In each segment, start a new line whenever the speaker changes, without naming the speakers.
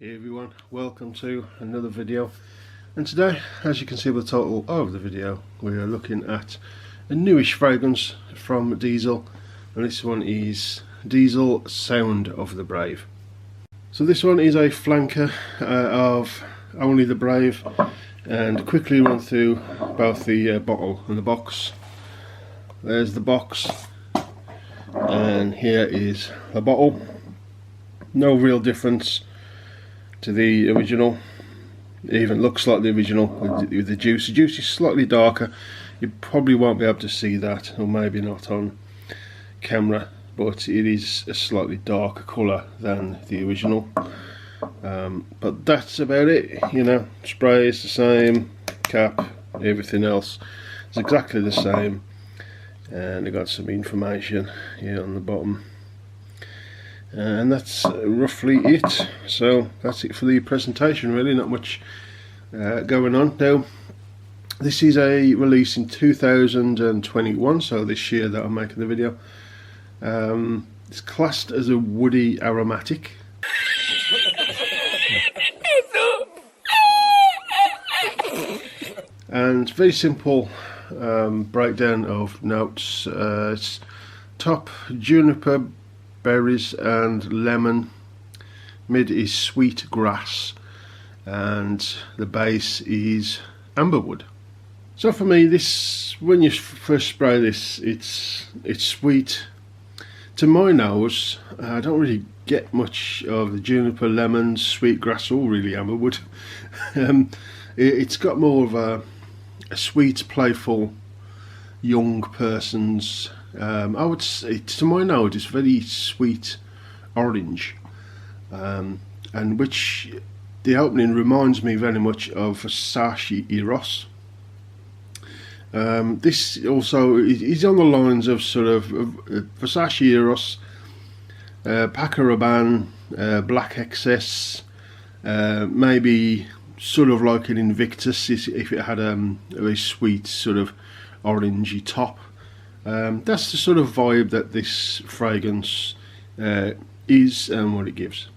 Hey everyone, welcome to another video, and today, as you can see by the title of the video, we are looking at a newish fragrance from Diesel, and this one is Diesel Sound of the Brave. So this one is a flanker of Only the Brave, and quickly run through both the bottle and the box. There's the box, and here is the bottle. No real difference to the original. It even looks like the original with the juice. The juice is slightly darker. You probably won't be able to see that, or maybe not on camera, but it is a slightly darker colour than the original. But that's about it. You know, spray is the same, cap, everything else is exactly the same, and I got some information here on the bottom. And that's roughly it. So that's it for the presentation, really. Not much going on. Now, this is a release in 2021, so this year that I'm making the video. It's classed as a woody aromatic. And very simple breakdown of notes. It's top juniper, berries and lemon, mid is sweet grass, and the base is amberwood. So for me, this, when you first spray this, it's sweet. To my nose, I don't really get much of the juniper, lemon, sweet grass, or really amberwood. It's got more of a sweet, playful, young person's, I would say, to my nose, it's very sweet orange, and which the opening reminds me very much of Versace Eros. This also is on the lines of sort of Versace Eros, Paco Rabanne, Black Excess, maybe sort of like an Invictus if it had a very sweet sort of orangey top. That's the sort of vibe that this fragrance is and what it gives.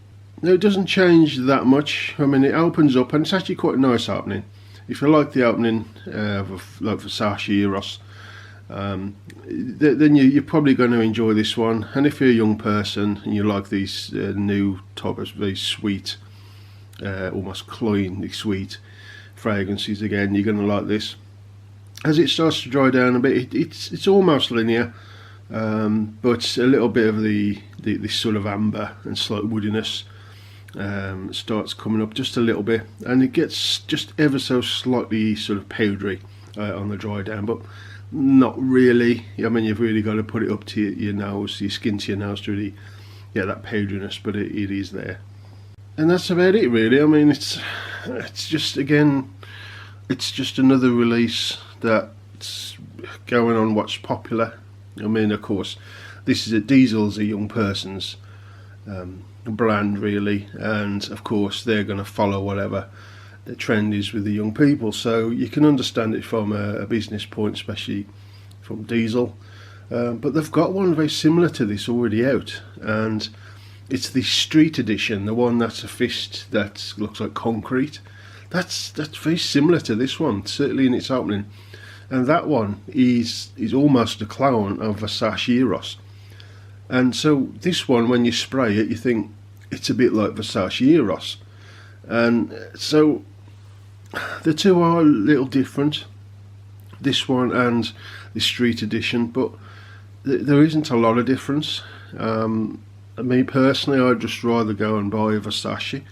Now, it doesn't change that much. I mean, it opens up, and it's actually quite a nice opening. If you like the opening of like Versace Eros, then you're probably going to enjoy this one. And if you're a young person and you like these new type of very sweet, almost cloyingly sweet fragrances, again, you're going to like this. As it starts to dry down a bit, it's almost linear, but a little bit of this sort of amber and slight woodiness starts coming up just a little bit, and it gets just ever so slightly sort of powdery on the dry down, but not really. I mean, you've really got to put it up to your nose, your skin to your nose to really get that powderiness, but it is there. And that's about it, really. I mean, it's just, again, it's just another release that's going on what's popular. I mean, of course, this is Diesel's a young person's brand, really, and of course they're going to follow whatever the trend is with the young people, so you can understand it from a business point, especially from Diesel. But they've got one very similar to this already out, and it's the street edition, the one that's a fist that looks like concrete. That's very similar to this one, certainly in its opening. And that one is almost a clone of Versace Eros. And so this one, when you spray it, you think it's a bit like Versace Eros. And so the two are a little different, this one and the street edition, but there isn't a lot of difference. Me personally, I'd just rather go and buy a Versace.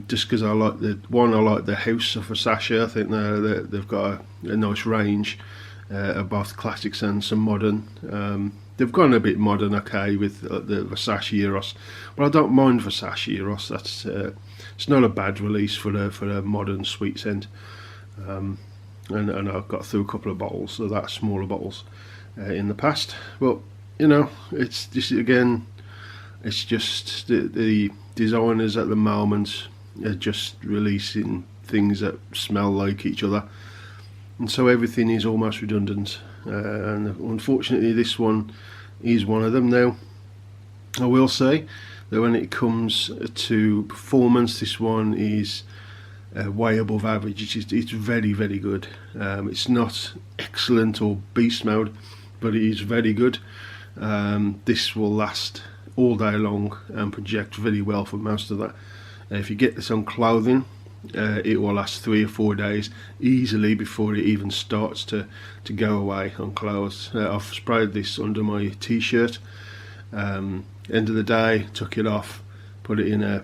Just because I like the house of Versace. I think they've got a nice range of both classics and some modern. They've gone a bit modern, okay, with the Versace Eros, but I don't mind Versace Eros. It's not a bad release for a modern sweet scent. And I've got through a couple of bottles of that, smaller bottles, in the past. But you know, it's just, again, it's just the designers at the moment are just releasing things that smell like each other, and so everything is almost redundant, and unfortunately this one is one of them. Now, I will say that when it comes to performance, this one is way above average. It's very, very good. It's not excellent or beast mode, but it is very good. This will last all day long and project very well for most of that. If you get this on clothing, it will last 3 or 4 days easily before it even starts to go away on clothes. I've sprayed this under my t-shirt. End of the day, took it off, put it in a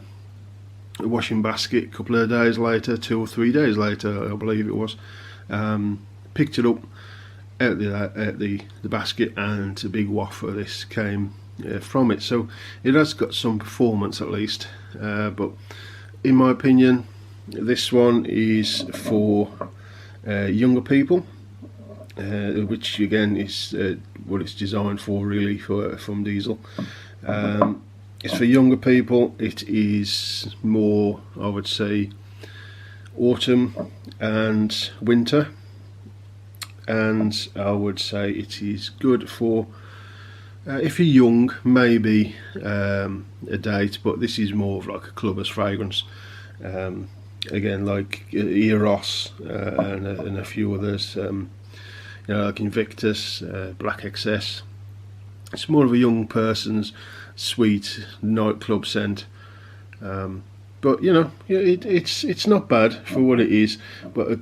washing basket. A couple of days later, 2 or 3 days later, I believe it was, picked it up out the basket, and a big waft of this came from it. So it has got some performance at least, but in my opinion, this one is for younger people, which again is what it's designed for, really, from Diesel. It's for younger people. It is more, I would say, autumn and winter, and I would say it is good for if you're young, maybe a date, but this is more of like a clubber's fragrance. Again, like Eros and a few others, like Invictus, Black XS. It's more of a young person's sweet nightclub scent, but it's not bad for what it is. But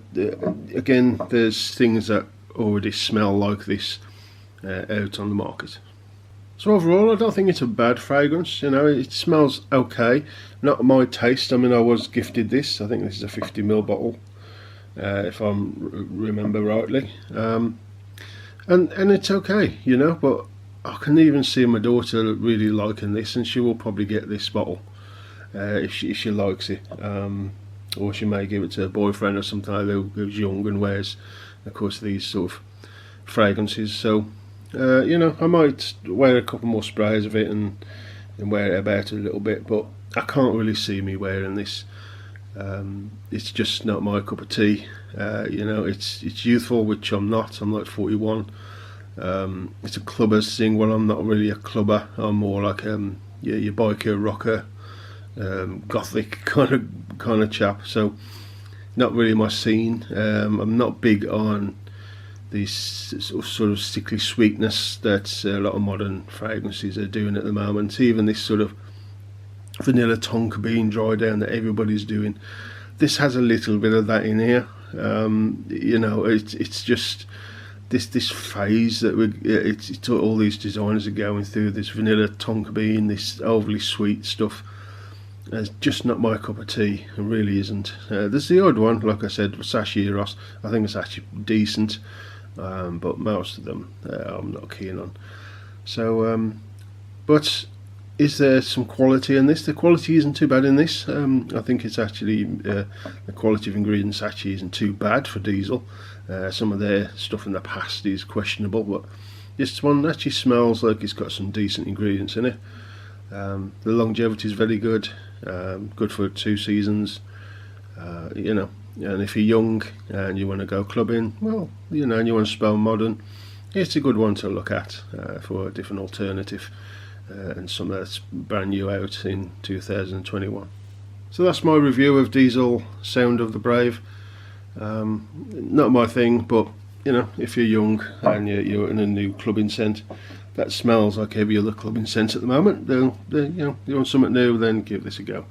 again, there's things that already smell like this out on the market. So overall, I don't think it's a bad fragrance. It smells okay. Not my taste. I mean, I was gifted this. I think this is a 50ml bottle, if I remember rightly. And it's okay, But I can even see my daughter really liking this, and she will probably get this bottle if she likes it. Or she may give it to her boyfriend or something like that who's young and wears, of course, these sort of fragrances. So. I might wear a couple more sprays of it and wear it about a little bit, but I can't really see me wearing this. It's just not my cup of tea. It's youthful, which I'm not. I'm like 41. It's a clubbers thing. Well, I'm not really a clubber. I'm more like your biker, rocker, gothic kind of chap. So not really my scene. I'm not big on this sort of sickly sweetness that a lot of modern fragrances are doing at the moment. Even this sort of vanilla tonka bean dry down that everybody's doing, this has a little bit of that in here. It's just this phase that all these designers are going through. This vanilla tonka bean, this overly sweet stuff. It's just not my cup of tea. It really isn't. There's the odd one, like I said, Versace Eros. I think it's actually decent. But most of them I'm not keen on. So, but is there some quality in this? The quality isn't too bad in this. I think it's actually the quality of ingredients actually isn't too bad for Diesel. Some of their stuff in the past is questionable, but this one actually smells like it's got some decent ingredients in it. The longevity is very good. Good for 2 seasons. And if you're young and you want to go clubbing, well, and you want to spell modern, it's a good one to look at for a different alternative, and something that's brand new out in 2021. So that's my review of Diesel Sound of the Brave. Not my thing, but if you're young and you're in a new clubbing scent that smells like every other clubbing scent at the moment, then you want something new, then give this a go.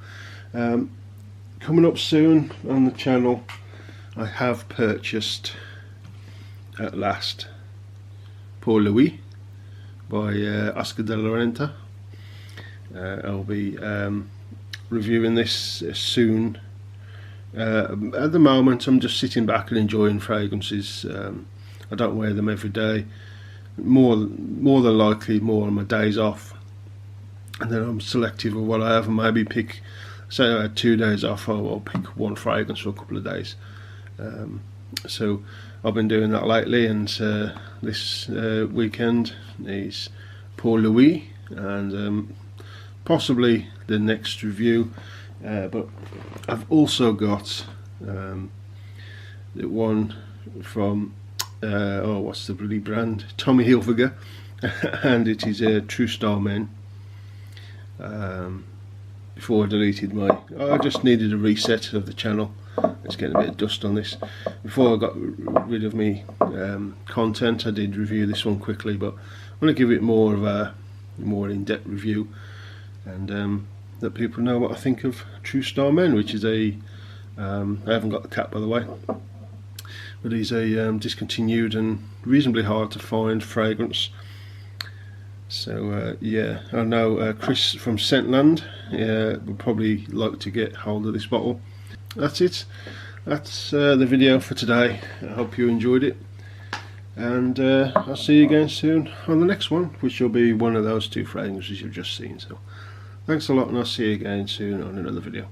Coming up soon on the channel, I have purchased at last Pour Louis by Oscar de la Renta. I'll be reviewing this soon. At the moment, I'm just sitting back and enjoying fragrances. I don't wear them every day. More than likely, more on my days off, and then I'm selective of what I have, and maybe pick. Say I had 2 days off, I'll pick one fragrance for a couple of days. So I've been doing that lately, and this weekend is Pour Louis, and possibly the next review. But I've also got the one from what's the bloody brand? Tommy Hilfiger, and it is a True Style Men. before I deleted I just needed a reset of the channel. It's getting a bit of dust on this. Before I got rid of me content, I did review this one quickly, but I want to give it more of a more in-depth review, and let people know what I think of True Star Men, which is I haven't got the cap, by the way, but he's a discontinued and reasonably hard to find fragrance. So yeah, I know Chris from Scentland would probably like to get hold of this bottle. That's it. That's the video for today. I hope you enjoyed it, and I'll see you again soon on the next one, which will be one of those two fragrances you've just seen. So thanks a lot, and I'll see you again soon on another video.